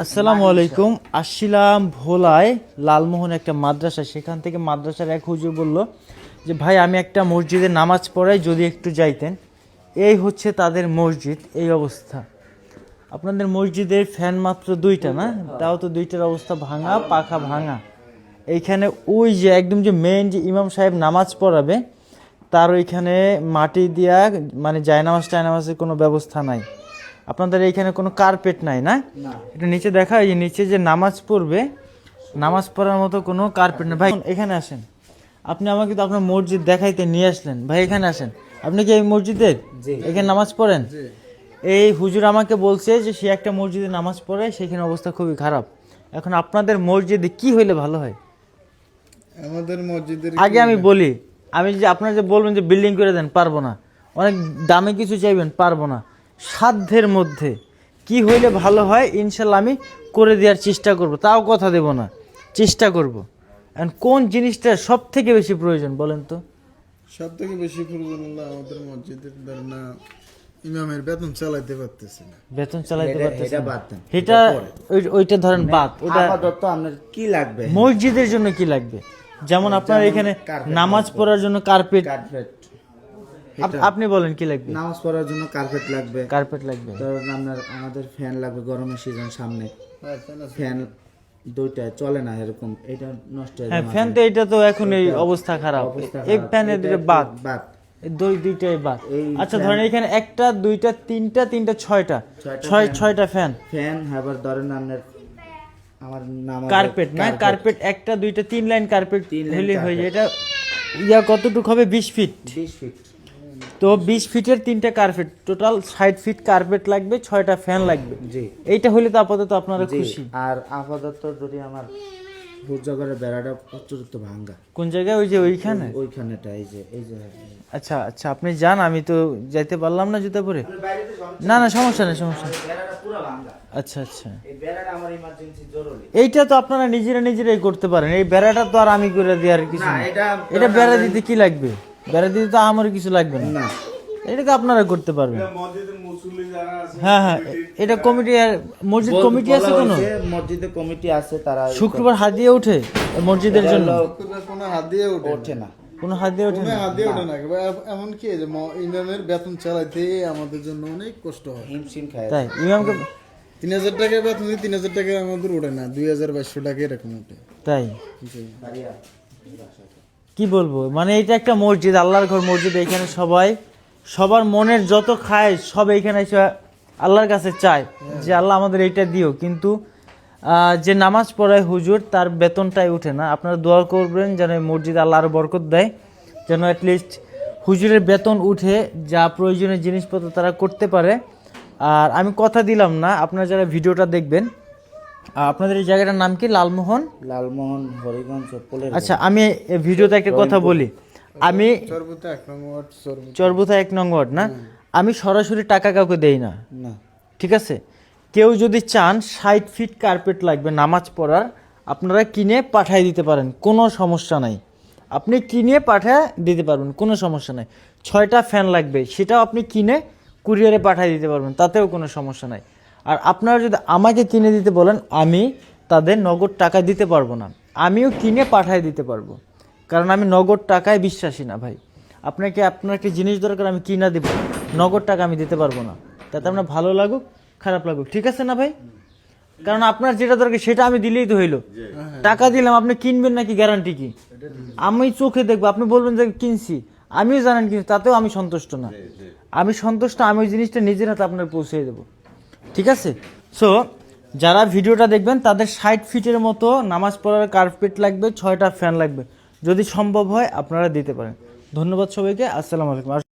আসসালামু আলাইকুম। আসছিলাম ভোলায় লালমোহন একটা মাদ্রাসা, সেখান থেকে মাদ্রাসার এক হুজুর বলল যে ভাই আমি একটা মসজিদে নামাজ পড়াই, যদি একটু যাইতেন। এই হচ্ছে তাদের মসজিদ, এই অবস্থা। আপনাদের মসজিদের ফ্যান মাত্র দুইটা না, তাও তো দুইটার অবস্থা ভাঙা, পাখা ভাঙা। এইখানে ওই যে একদম যে মেইন যে ইমাম সাহেব নামাজ পড়াবে, তার ওইখানে মাটি দিয়া মানে জায়নামাজের কোনো ব্যবস্থা নাই। আপনাদের এইখানে কোনো কার্পেট নাই না? একটু নিচে দেখা, এই যে নিচে যে নামাজ পড়বে, নামাজ পড়ার মতো কোনো কার্পেট নেই। ভাই এখানে আসেন, আপনি আমাকে তো আপনার মসজিদ দেখাইতে নিয়ে আসলেন। ভাই এখানে আসেন, আপনি কি এই মসজিদের এখানে নামাজ পড়েন? এই হুজুর আমাকে বলছে যে সে একটা মসজিদে নামাজ পড়ে, সেখানে অবস্থা খুবই খারাপ। এখন আপনাদের মসজিদে কি হইলে ভালো হয়? আমাদের মসজিদের আগে আমি বলি, আমি যে আপনারা যে বলবেন যে বিল্ডিং করে দেন, পারবো না। অনেক দামে কিছু চাইবেন, পারবো না। সাধ্যের মধ্যে কি হইলে ভালো হয় ইনশাল্লাহ আমি করে দেওয়ার চেষ্টা করব, তাও কথা দেব না, চেষ্টা করব। এখন কোন জিনিসটা সব থেকে বেশি প্রয়োজন বলেন তো? সব থেকে বেশি প্রয়োজন হলো আমাদের মসজিদের ধরেন না, ইমামের বেতন চালাইতে পারতেছে না। বেতন চালাইতে পারতেছে এটা না। বাদ দেন। এটা ওইটা ধরেন বাদ। ওটা আপাতত আপনার কি লাগবে? মসজিদের জন্য কি লাগবে? যেমন আপনার এখানে নামাজ পড়ার জন্য কার্পেট। কার্পেট। আপনি বলেন কি লাগবে? নামাজ পড়ার জন্য কার্পেট লাগবে। কার্পেট লাগবে। ধরুন আমাদের ফ্যান লাগবে, গরমের সিজন সামনে। ফ্যান দুইটা চলে না এরকম, এটা নষ্ট হয়ে হ্যাঁ, যায়। ফ্যান তো এটা তো এখন এই অবস্থা খারাপ। এই ফ্যানের বাদ বাদ দুইটাই বাদ। এই আচ্ছা ধরেন এখানে একটা দুইটা তিনটা ছয়টা ছয়টা ফ্যান। ফ্যান আবার ধরেন আপনার আমার নাম কার্পেট না, কার্পেট একটা দুইটা তিন লাইন কার্পেট তিন লাইন হলে হয়ে যায়। কার্পেট। এটা কতটুকু হবে? 20 ফিট। 20 ফিট। তো 20 ফিটের তিনটা কার্পেট, টোটাল 60 ফিট কার্পেট লাগবে, 6টা ফ্যান লাগবে। জি। এইটা হলে তো আপাতত আপনারা জি, খুশি। আর আপাতত যদি আমার সূর্যগরের বেড়াটা অতিরিক্ত ভাঙ্গা। কোন জায়গায়? ওই যে ওইখানে। ওইখানেটা এই যে আচ্ছা আচ্ছা, আপনি যান, আমি তো যাইতে পারলাম না জুতা পরে। না না, সমস্যা নেই, সমস্যা নেই। বেড়াটা পুরো ভাঙ্গা। আচ্ছা আচ্ছা, এই বেড়াটা আমার ইমার্জেন্সি জরুরি। এইটা তো আপনারা নিজেরাই করতে পারেন। এই বেড়াটা তো আর আমি করে দেওয়ার কিছু না, না। এটা- এটা বেড়া দিতে কি লাগবে? বেড়া দিতে তো আমার কিছু লাগবে না। না, এটা তো আপনারা করতে পারবেন। মসজিদের মুসল্লি যারা আছে, হ্যাঁ হ্যাঁ, এটা কমিটি, মসজিদ কমিটি আছে কোনো? মসজিদে কমিটি আছে, তারা শুক্রবার হাত দিয়ে ওঠে মসজিদের জন্য? কোনো হাত দিয়ে ওঠে না। কোনো হাত দিয়ে ওঠে কোনো না? হাত দিয়ে ওঠে না। এমন কি যে ইমামের বেতন চালাইতে আমাদের জন্য অনেক কষ্ট হয়। হিমশিম খায়। তাই ইমামকে 3000 টাকা বেতন দিয়ে 3000 টাকা আমাদের ওঠে না, 2200 টাকা এরকম ওঠে। তাই কি বলবো, মানে এটা একটা মসজিদ, আল্লাহর ঘর মসজিদ। এখানে সবার মনের যত খায় সব এখানে এসে আল্লাহর কাছে চায় যে আল্লাহ আমাদের এইটা দিও, কিন্তু যে নামাজ পড়ায় হুজুর, তার বেতনটাই উঠে না। আপনারা দোয়া করবেন যেন এই মসজিদ আল্লাহ আরো বরকত দেয়, যেন অ্যাটলিস্ট হুজুরের বেতন উঠে, যা প্রয়োজনীয় জিনিসপত্র তারা করতে পারে। আর আমি কথা দিলাম না, আপনারা যারা ভিডিওটা দেখবেন, আপনাদের এই জায়গাটার নাম কি? লালমোহন। হরিগঞ্জ পোলের। আচ্ছা, আমি এই ভিডিওতে একটা কথা বলি। আমি সর্বতা 1 নং ওয়ার্ড, চরবুথা 1 নং ওয়ার্ড না, আমি সরাসরি টাকা কাউকে দেই না, না, ঠিক আছে? কেউ যদি চান 60 ফিট কার্পেট লাগবে নামাজ পড়ার, আপনারা কিনে পাঠিয়ে দিতে পারেন, কোনো সমস্যা নাই। আপনি কিনে পাঠিয়ে দিতে পারবেন, কোনো সমস্যা নাই। 6টা ফ্যান লাগবে, সেটাও আপনি কিনে কুরিয়ারে পাঠিয়ে দিতে পারবেন, তাতেও কোনো সমস্যা নাই। আর আপনারা যদি আমাকে কিনে দিতে বলেন, আমি তাদের নগদ টাকা দিতে পারবো না, আমিও কিনে পাঠিয়ে দিতে পারবো, কারণ আমি নগদ টাকায় বিশ্বাসী না ভাই। আপনার কি জিনিস দরকার, আমি কিনা দেবো, নগদ টাকা আমি দিতে পারবো না। তাতে আপনার ভালো লাগুক খারাপ লাগুক, ঠিক আছে না ভাই? কারণ আপনার যেটা দরকার সেটা আমি দিলেই তো হইলো। টাকা দিলাম, আপনি কিনবেন নাকি গ্যারান্টি কি? আমি চোখে দেখবো, আপনি বলবেন যে কিনছি, আমিও জানেন কিনছি, তাতেও আমি সন্তুষ্ট না। আমি সন্তুষ্ট, আমি ওই জিনিসটা নিজের হাতে আপনার পৌঁছে দেবো, ঠিক আছে? সো যারা ভিডিওটা দেখবেন তাদের 60 ফিটের মতো নামাজ পড়ার কার্পেট লাগবে, 6টা ফ্যান লাগবে। যদি সম্ভব হয় আপনারা দিতে পারেন। ধন্যবাদ সবাইকে, আসসালামু আলাইকুম।